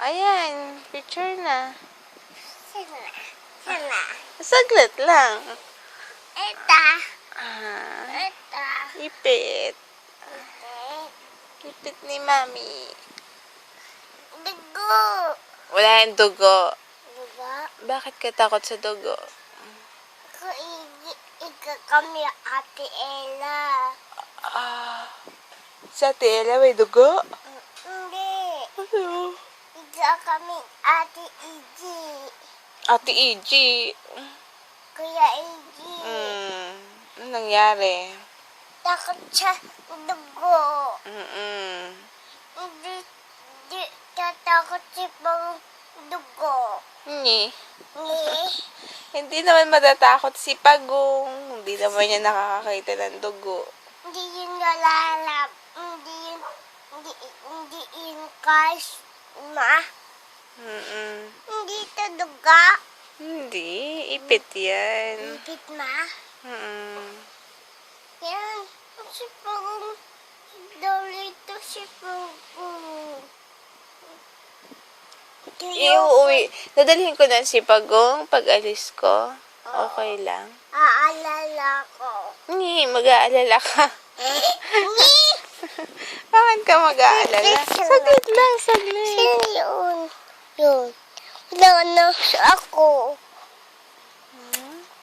ayan. Picture na. Sana. Saglit lang. Ita. Ah, Ita. ipit. Ipit ni Mami. Dugo. Wala yung dugo. Dugo. Bakit ka takot sa dugo? Ika kami Ate Ella. Ah, sa tela may dugo? Hindi. Ano? Ika kami Ate Iji. Ate Iji. Kuya Iji. Ano nangyari? Takot siya dugo. Hindi tatakot siya pang dugo. Hindi. Ni. Hindi naman matatakot si Pagong. Hindi naman niya nakakakita ng dugo. Hindi yun nalalab. Hindi yun guys. Hindi ito duga. Hindi. Ipit yan. Ipit ma. Yan. Si Pagong. Dito si Pagong. Iuwi. Dadalhin ko na si Pagong pag alis ko. Okay lang. Aalala ko. Hindi, mag-aalala ka. Bakit ka mag-aalala? Saglit lang, saglit. Sino yun? Yun. Wala na ako.